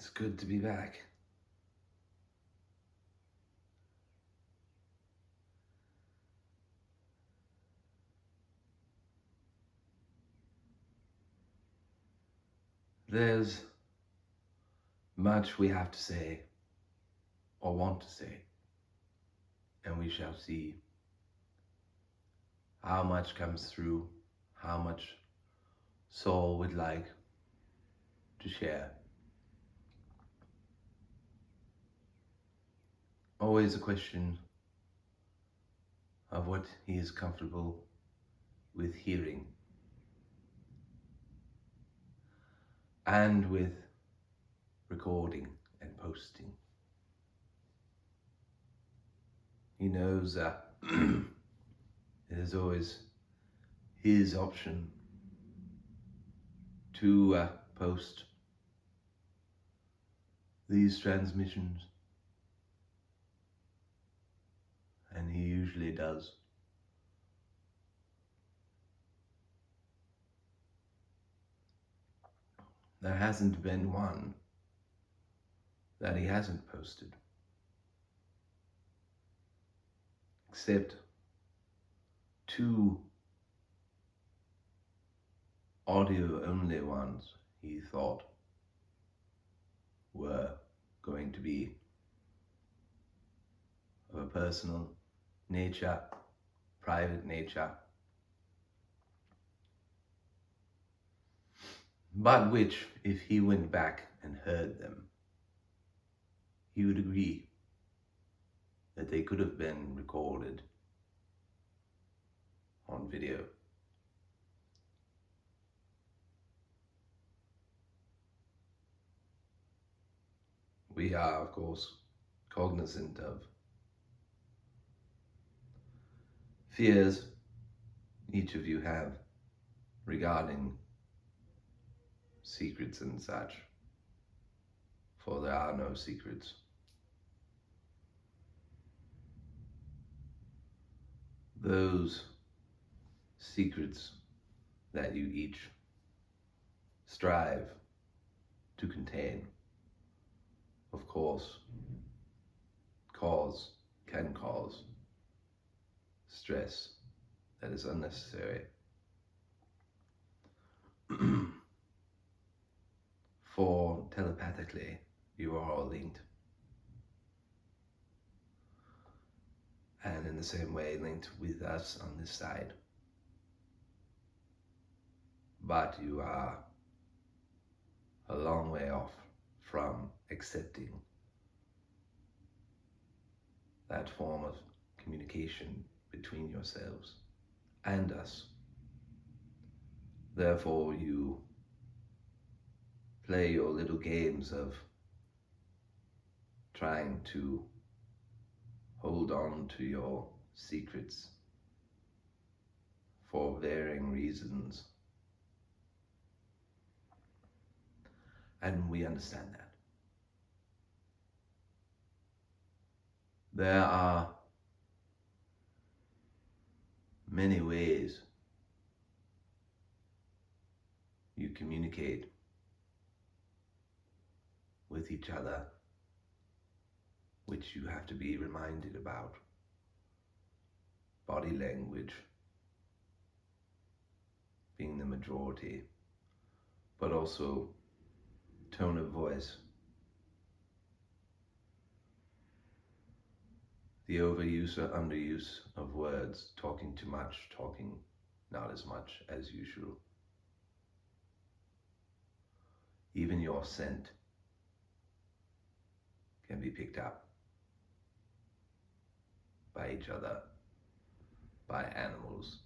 It's good to be back. There's much we have to say or want to say, and we shall see how much comes through, how much Saul would like to share. Always a question of what he is comfortable with hearing and with recording and posting. He knows that it is always his option to post these transmissions, and he usually does. There hasn't been one that he hasn't posted, except two audio only ones he thought were going to be of a personal nature, private nature, but which, if he went back and heard them, he would agree that they could have been recorded on video. We are, of course, cognizant of fears each of you have regarding secrets and such, for there are no secrets. Those secrets that you each strive to contain, of course, can cause stress that is unnecessary. For telepathically, you are all linked. And in the same way, linked with us on this side. But you are a long way off from accepting that form of communication between yourselves and us. Therefore, you play your little games of trying to hold on to your secrets for varying reasons. And we understand that. There are many ways you communicate with each other, which you have to be reminded about. Body language being the majority, but also tone of voice, the overuse or underuse of words, talking too much, talking not as much as usual. Even your scent can be picked up by each other, by animals,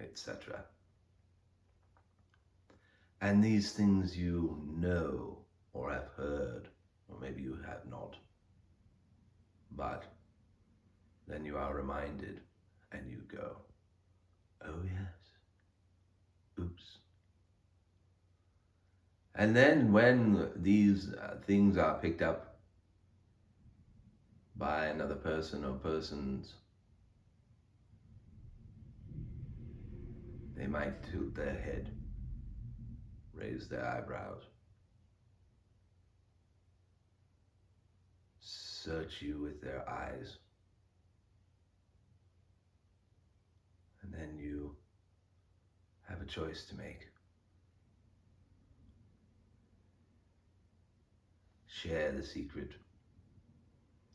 etc. And these things you know or have heard, or maybe you have not, but then you are reminded and you go, oh yes, oops. And then when these things are picked up by another person or persons, they might tilt their head, raise their eyebrows, search you with their eyes. And then you have a choice to make. Share the secret,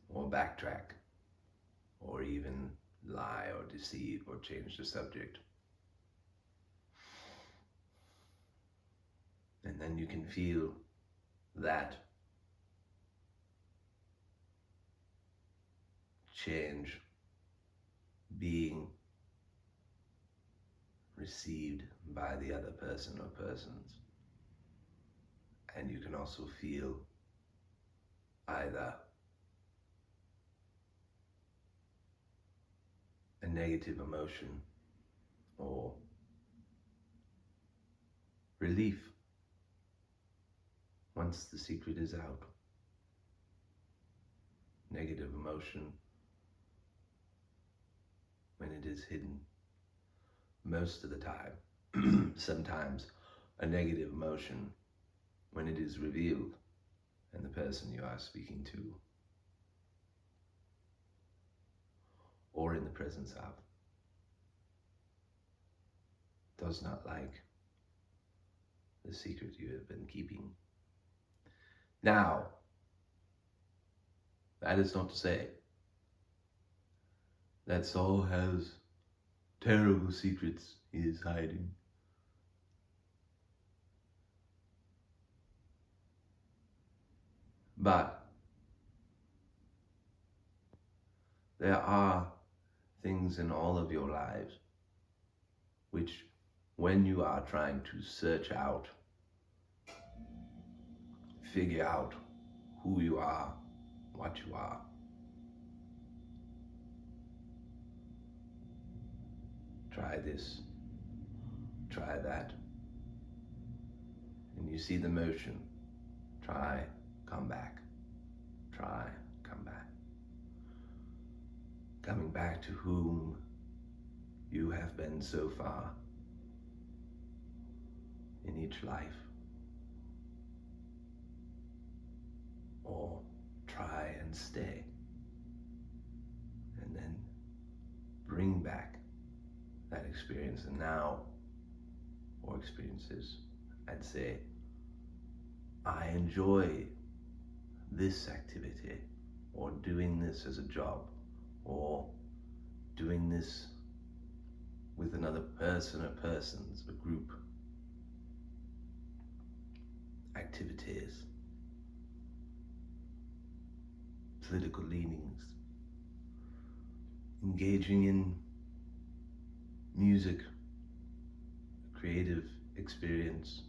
or backtrack, or even lie or deceive or change the subject. And then you can feel that change being received by the other person or persons. And you can also feel either a negative emotion or relief once the secret is out. Negative emotion when it is hidden most of the time. Sometimes a negative emotion when it is revealed and the person you are speaking to or in the presence of does not like the secret you have been keeping. Now, that is not to say that Saul has terrible secrets he is hiding. But there are things in all of your lives which, when you are trying to search out, figure out who you are, what you are, try this, try that, and you see the motion, try, come back, try, come back, coming back to whom you have been so far in each life, or try and stay, and then bring back that experience and now, or experiences, and say, I enjoy this activity, or doing this as a job, or doing this with another person or persons, a group, activities, political leanings, engaging in music, creative experience,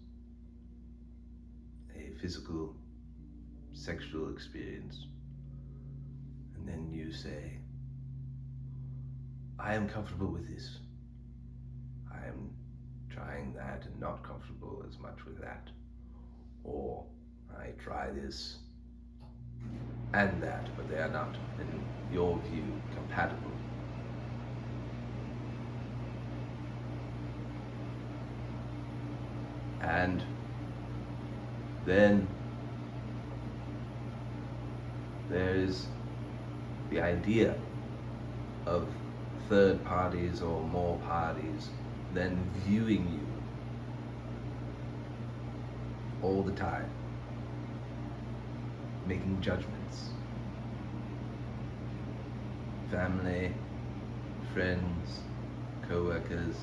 a physical, sexual experience. And then you say, I am comfortable with this. I am trying that and not comfortable as much with that. Or I try this and that, but they are not, in your view, compatible. And then there is the idea of third parties or more parties then viewing you all the time, making judgments. Family, friends, co-workers,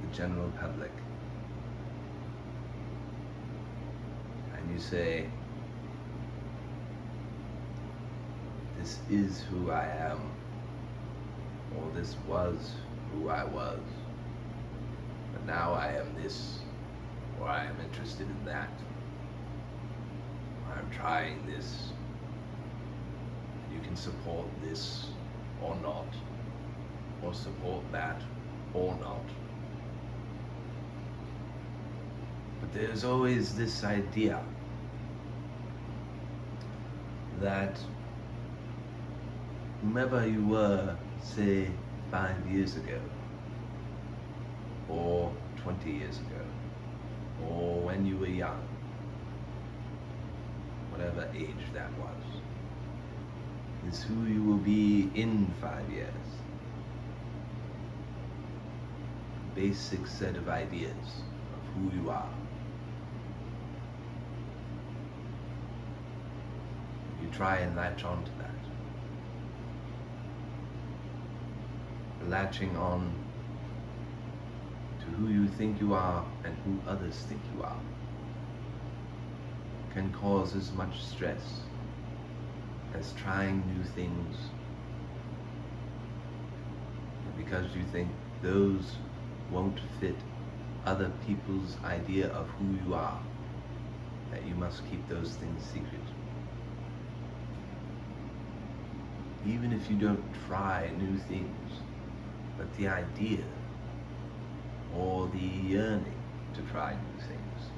the general public. And you say, this is who I am, or this was who I was, but now I am this, or I am interested in that. I'm trying this. You can support this or not, or support that or not. But there's always this idea that whomever you were, say, 5 years ago, or 20 years ago, or when you were young, whatever age that was, is who you will be in 5 years. A basic set of ideas of who you are. You try and latch on to that. Latching on to who you think you are and who others think you are can cause as much stress as trying new things because you think those won't fit other people's idea of who you are, that you must keep those things secret. Even if you don't try new things, but the idea or the yearning to try new things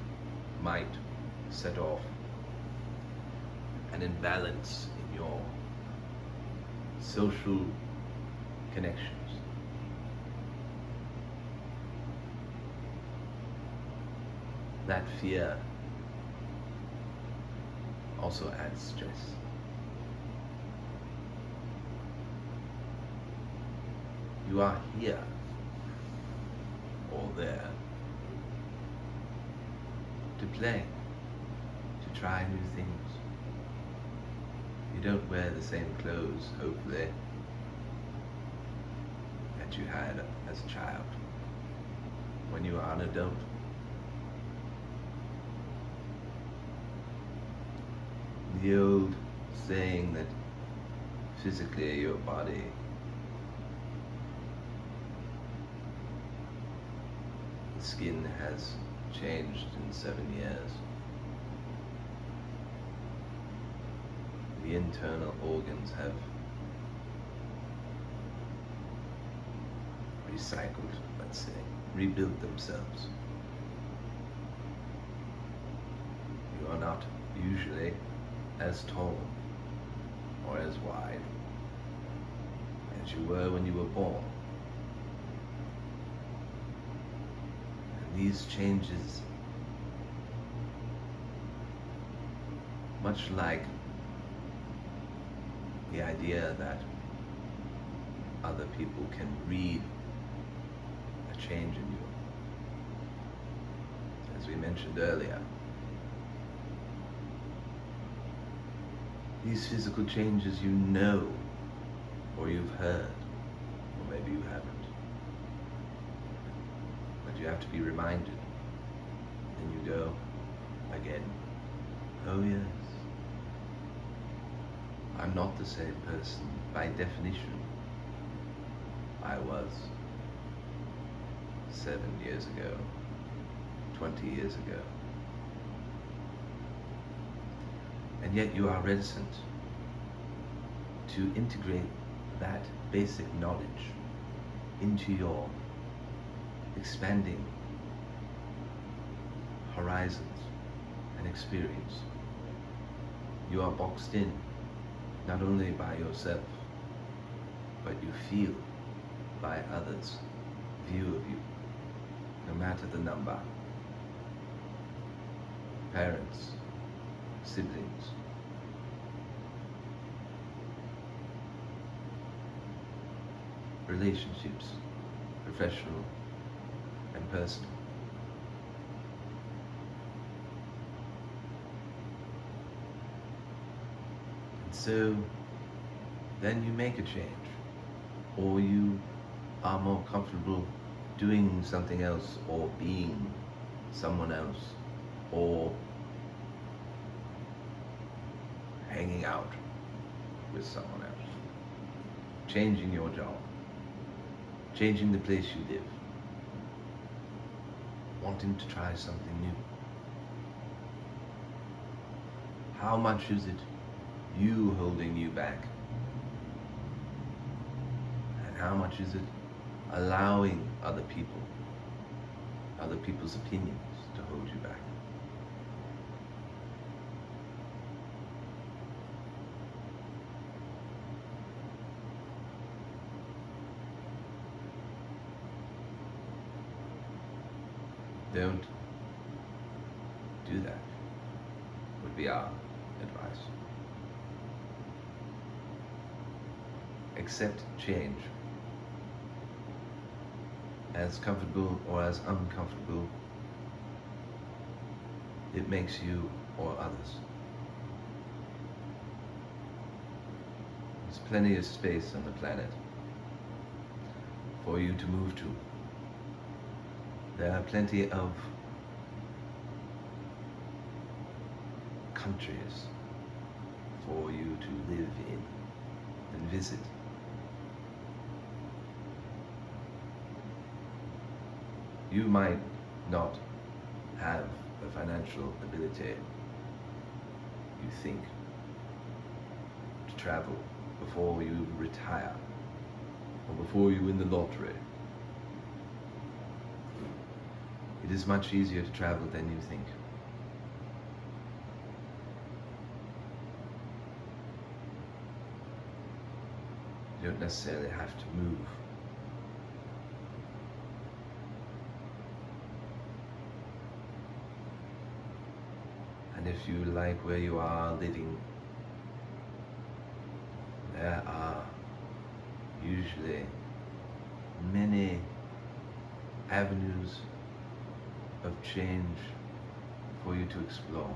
might set off an imbalance in your social connections. That fear also adds stress. You are here or there to play, to try new things. You don't wear the same clothes, hopefully, that you had as a child when you are an adult. The old saying that physically your body skin has changed in 7 years. The internal organs have recycled, let's say, rebuilt themselves. You are not usually as tall or as wide as you were when you were born. These changes, much like the idea that other people can read a change in you, as we mentioned earlier, these physical changes you know, or you've heard, or maybe you haven't. You have to be reminded, and you go again, oh yes, I'm not the same person by definition I was 7 years ago, 20 years ago. And yet you are reticent to integrate that basic knowledge into your expanding horizons and experience. You are boxed in not only by yourself, but you feel by others' view of you, no matter the number. Parents, siblings, relationships, professional and personal. And so then you make a change, or you are more comfortable doing something else, or being someone else, or hanging out with someone else, changing your job, changing the place you live, wanting to try something new. How much is it you holding you back? And how much is it allowing other people, other people's opinions to hold you back? Don't do that, would be our advice. accept change, as comfortable or as uncomfortable it makes you or others. There's plenty of space on the planet for you to move to. There are plenty of countries for you to live in and visit. You might not have the financial ability, you think, to travel before you retire or before you win the lottery. It is much easier to travel than you think. You don't necessarily have to move. And if you like where you are living, there are usually many avenues of change for you to explore,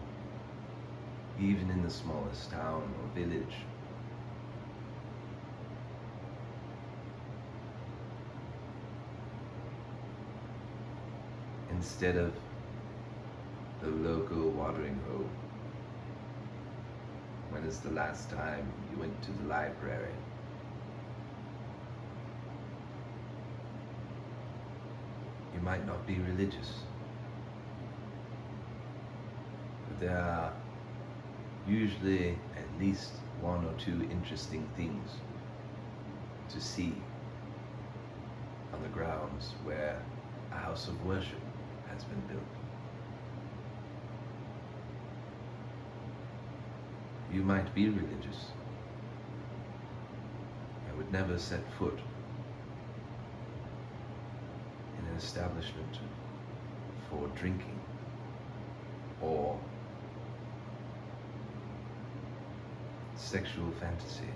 even in the smallest town or village. Instead of the local watering hole. When is the last time you went to the library? You might not be religious, but there are usually at least one or two interesting things to see on the grounds where a house of worship has been built. You might be religious. I would never set foot in an establishment for drinking or sexual fantasy.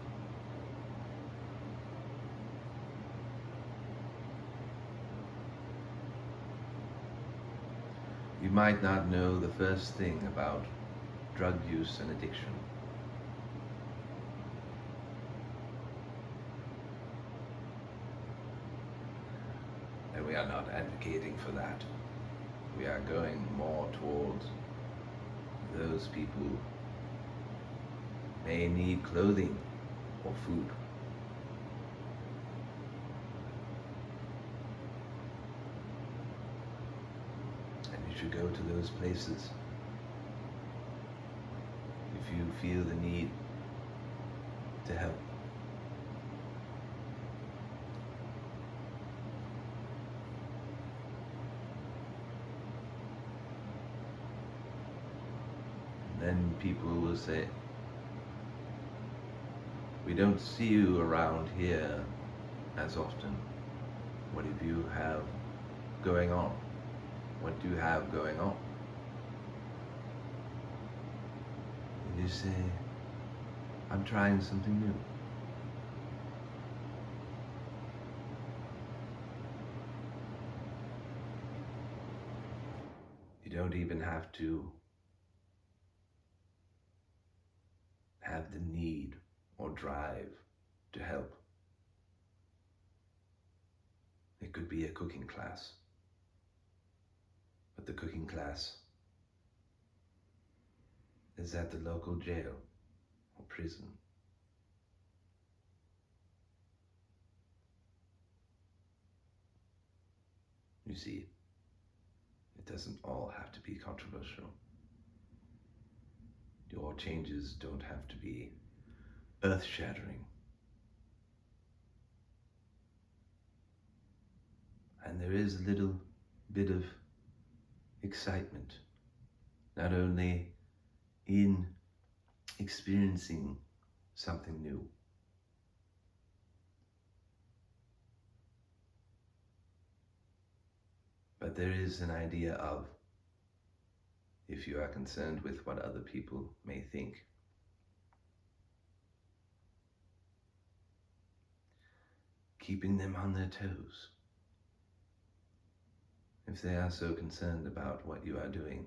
You might not know the first thing about drug use and addiction. And we are not advocating for that. We are going more towards those people who may need clothing or food. And you should go to those places if you feel the need to help. Then people will say, we don't see you around here as often. What do you have going on? What do you have going on? And you say, I'm trying something new. You don't even have to have the need or drive to help. It could be a cooking class, but the cooking class is at the local jail or prison. You see, it doesn't all have to be controversial. Your changes don't have to be earth-shattering. And there is a little bit of excitement, not only in experiencing something new, but there is an idea of, if you are concerned with what other people may think, keeping them on their toes. If they are so concerned about what you are doing,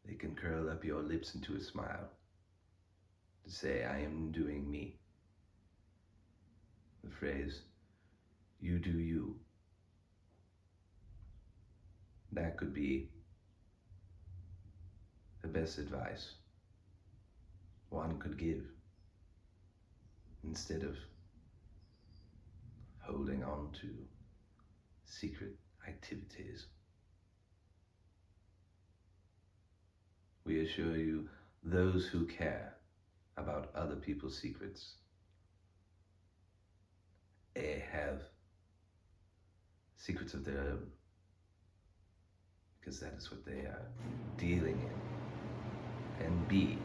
they can curl up your lips into a smile to say, I am doing me. The phrase, you do you, that could be the best advice one could give instead of holding on to secret activities. We assure you, those who care about other people's secrets, A, have secrets of their own, because that is what they are dealing in, and B,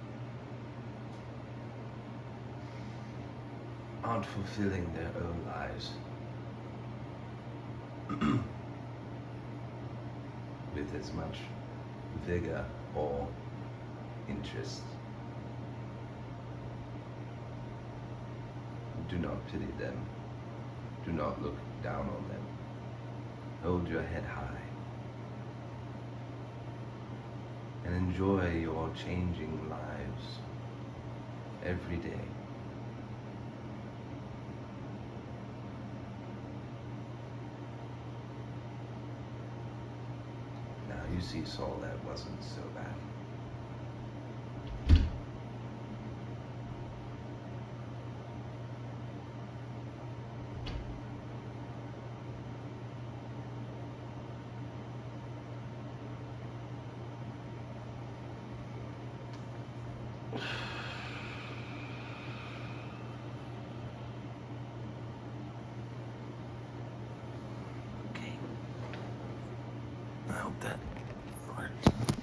aren't fulfilling their own lives with as much vigor or interest. Do not pity them. Do not look down on them. Hold your head high and enjoy your changing lives every day. Now you see, Saul, that wasn't so bad. Okay. I hope that worked.